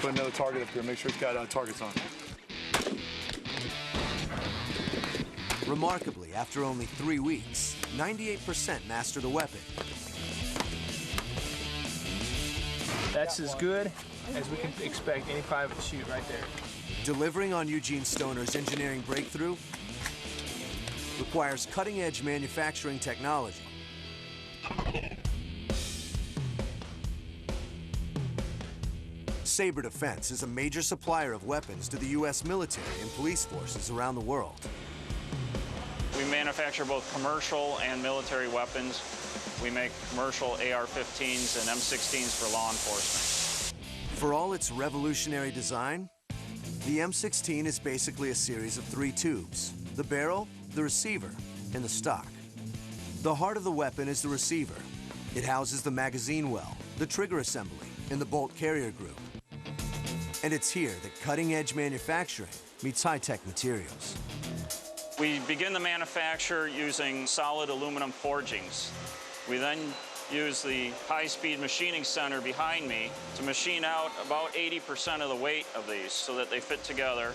put another target up here. Make sure it's got targets on. Remarkably, after only 3 weeks, 98% master the weapon. That's as good as we can expect any private to shoot right there. Delivering on Eugene Stoner's engineering breakthrough requires cutting-edge manufacturing technology. Sabre Defense is a major supplier of weapons to the U.S. military and police forces around the world. We manufacture both commercial and military weapons. We make commercial AR-15s and M-16s for law enforcement. For all its revolutionary design, the M-16 is basically a series of 3 tubes: the barrel, the receiver, and the stock. The heart of the weapon is the receiver. It houses the magazine well, the trigger assembly, and the bolt carrier group. And it's here that cutting-edge manufacturing meets high-tech materials. We begin the manufacture using solid aluminum forgings. We then use the high-speed machining center behind me to machine out about 80% of the weight of these so that they fit together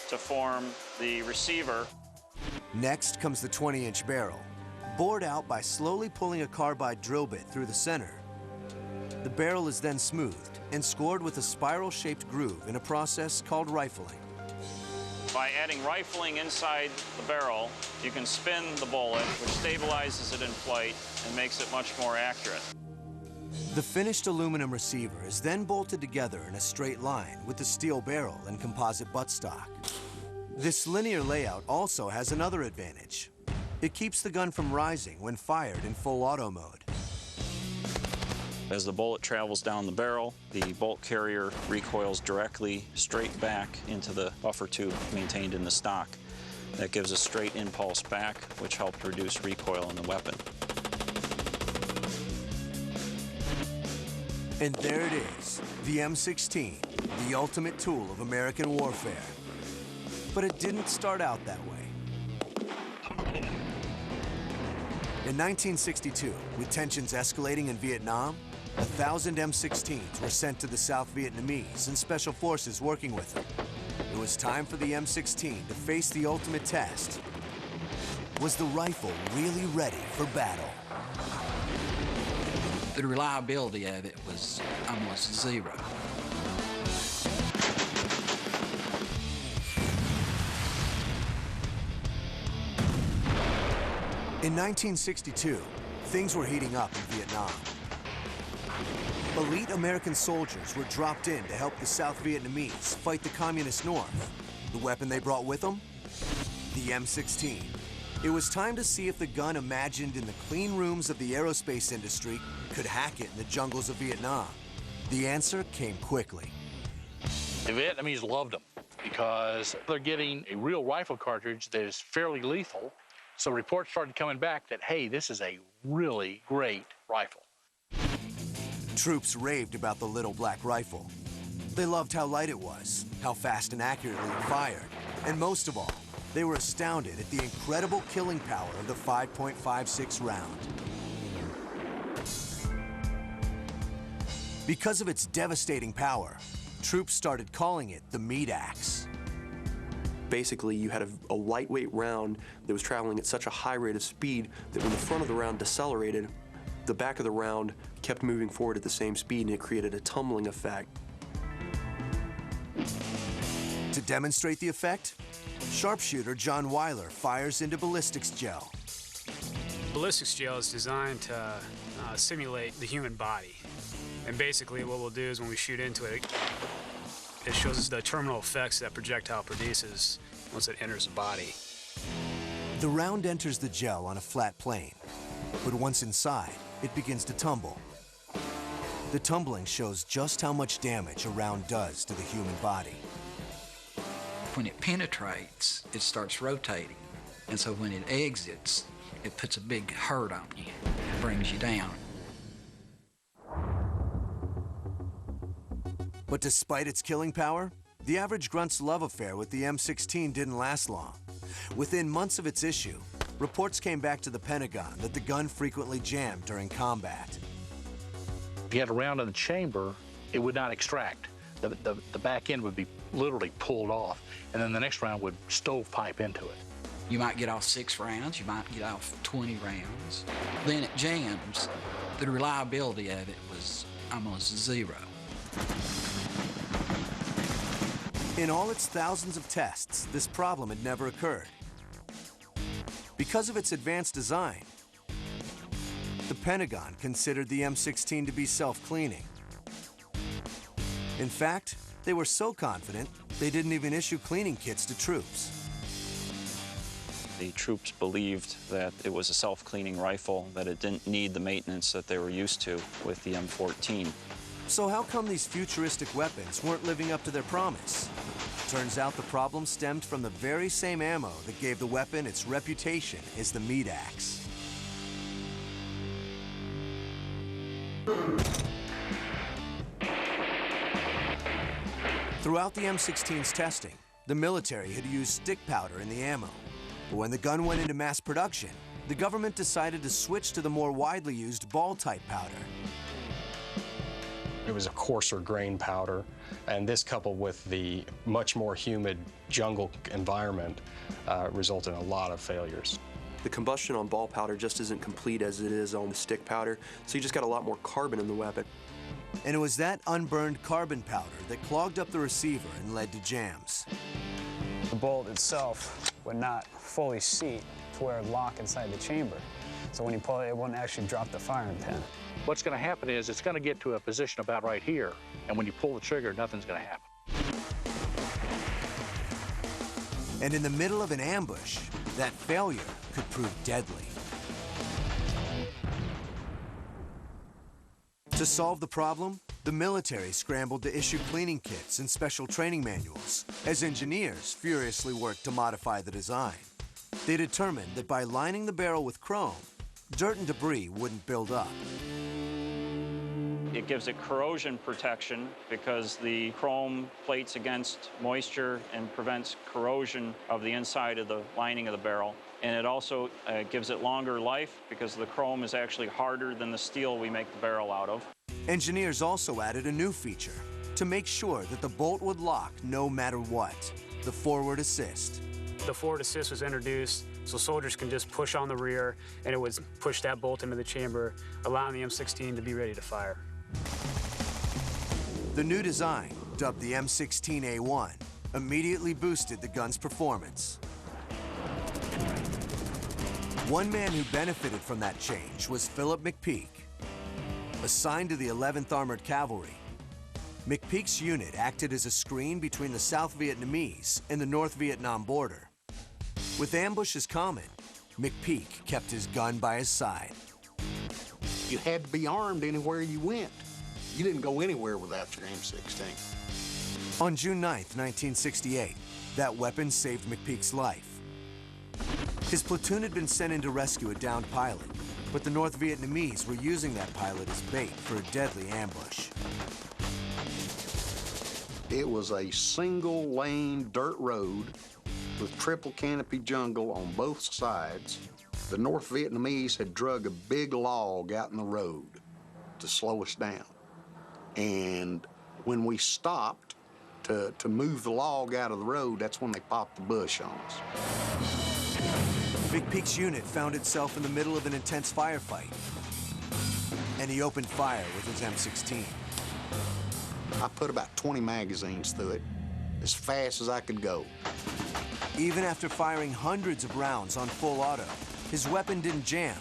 to form the receiver. Next comes the 20-inch barrel, bored out by slowly pulling a carbide drill bit through the center. The barrel is then smoothed and scored with a spiral-shaped groove in a process called rifling. By adding rifling inside the barrel, you can spin the bullet, which stabilizes it in flight and makes it much more accurate. The finished aluminum receiver is then bolted together in a straight line with the steel barrel and composite buttstock. This linear layout also has another advantage. It keeps the gun from rising when fired in full auto mode. As the bullet travels down the barrel, the bolt carrier recoils directly straight back into the buffer tube maintained in the stock. That gives a straight impulse back, which helps reduce recoil in the weapon. And there it is, the M-16, the ultimate tool of American warfare. But it didn't start out that way. In 1962, with tensions escalating in Vietnam, 1,000 M-16s were sent to the South Vietnamese and special forces working with them. It was time for the M-16 to face the ultimate test. Was the rifle really ready for battle? The reliability of it was almost zero. In 1962, things were heating up in Vietnam. Elite American soldiers were dropped in to help the South Vietnamese fight the Communist North. The weapon they brought with them? The M-16. It was time to see if the gun imagined in the clean rooms of the aerospace industry could hack it in the jungles of Vietnam. The answer came quickly. The Vietnamese loved them because they're getting a real rifle cartridge that is fairly lethal. So reports started coming back that, hey, this is a really great rifle. Troops raved about the little black rifle. They loved how light it was, how fast and accurately it fired, and most of all, they were astounded at the incredible killing power of the 5.56 round. Because of its devastating power, troops started calling it the meat axe. Basically, you had a lightweight round that was traveling at such a high rate of speed that when the front of the round decelerated, the back of the round kept moving forward at the same speed, and it created a tumbling effect. To demonstrate the effect, sharpshooter John Weiler fires into ballistics gel. Ballistics gel is designed to simulate the human body. And basically what we'll do is when we shoot into it, it shows us the terminal effects that projectile produces once it enters the body. The round enters the gel on a flat plane, but once inside, it begins to tumble. The tumbling shows just how much damage a round does to the human body. When it penetrates, it starts rotating. And so when it exits, it puts a big hurt on you. It brings you down. But despite its killing power, the average grunt's love affair with the M-16 didn't last long. Within months of its issue, reports came back to the Pentagon that the gun frequently jammed during combat. If you had a round in the chamber, it would not extract. the back end would be literally pulled off, and then the next round would stovepipe into it. You might get off 6 rounds, you might get off 20 rounds. Then it jams. The reliability of it was almost zero. In all its thousands of tests, this problem had never occurred. Because of its advanced design, the Pentagon considered the M-16 to be self-cleaning. In fact, they were so confident, they didn't even issue cleaning kits to troops. The troops believed that it was a self-cleaning rifle, that it didn't need the maintenance that they were used to with the M14. So how come these futuristic weapons weren't living up to their promise? Turns out the problem stemmed from the very same ammo that gave the weapon its reputation as the meat axe. Throughout the M16's testing, the military had used stick powder in the ammo. But when the gun went into mass production, the government decided to switch to the more widely used ball-type powder. It was a coarser grain powder, and this coupled with the much more humid jungle environment resulted in a lot of failures. The combustion on ball powder just isn't complete as it is on the stick powder, so you just got a lot more carbon in the weapon. And it was that unburned carbon powder that clogged up the receiver and led to jams. The bolt itself would not fully seat to where it would lock inside the chamber. So when you pull it, it won't actually drop the firing pin. What's going to happen is it's going to get to a position about right here, and when you pull the trigger, nothing's going to happen. And in the middle of an ambush, that failure could prove deadly. To solve the problem, the military scrambled to issue cleaning kits and special training manuals, as engineers furiously worked to modify the design. They determined that by lining the barrel with chrome, dirt and debris wouldn't build up. It gives it corrosion protection because the chrome plates against moisture and prevents corrosion of the inside of the lining of the barrel. And it also gives it longer life because the chrome is actually harder than the steel we make the barrel out of. Engineers also added a new feature to make sure that the bolt would lock no matter what: the forward assist. The forward assist was introduced so soldiers can just push on the rear and it would push that bolt into the chamber, allowing the M16 to be ready to fire. The new design, dubbed the M16A1, immediately boosted the gun's performance. One man who benefited from that change was Philip McPeak. Assigned to the 11th Armored Cavalry, McPeak's unit acted as a screen between the South Vietnamese and the North Vietnam border. With ambushes common, McPeak kept his gun by his side. You had to be armed anywhere you went. You didn't go anywhere without your M16. On June 9th, 1968, that weapon saved McPeak's life. His platoon had been sent in to rescue a downed pilot, but the North Vietnamese were using that pilot as bait for a deadly ambush. It was a single-lane dirt road with triple canopy jungle on both sides. The North Vietnamese had drug a big log out in the road to slow us down. And when we stopped to move the log out of the road, that's when they popped the bush on us. McPeak's unit found itself in the middle of an intense firefight, and he opened fire with his M16. I put about 20 magazines through it, as fast as I could go. Even after firing hundreds of rounds on full auto, his weapon didn't jam,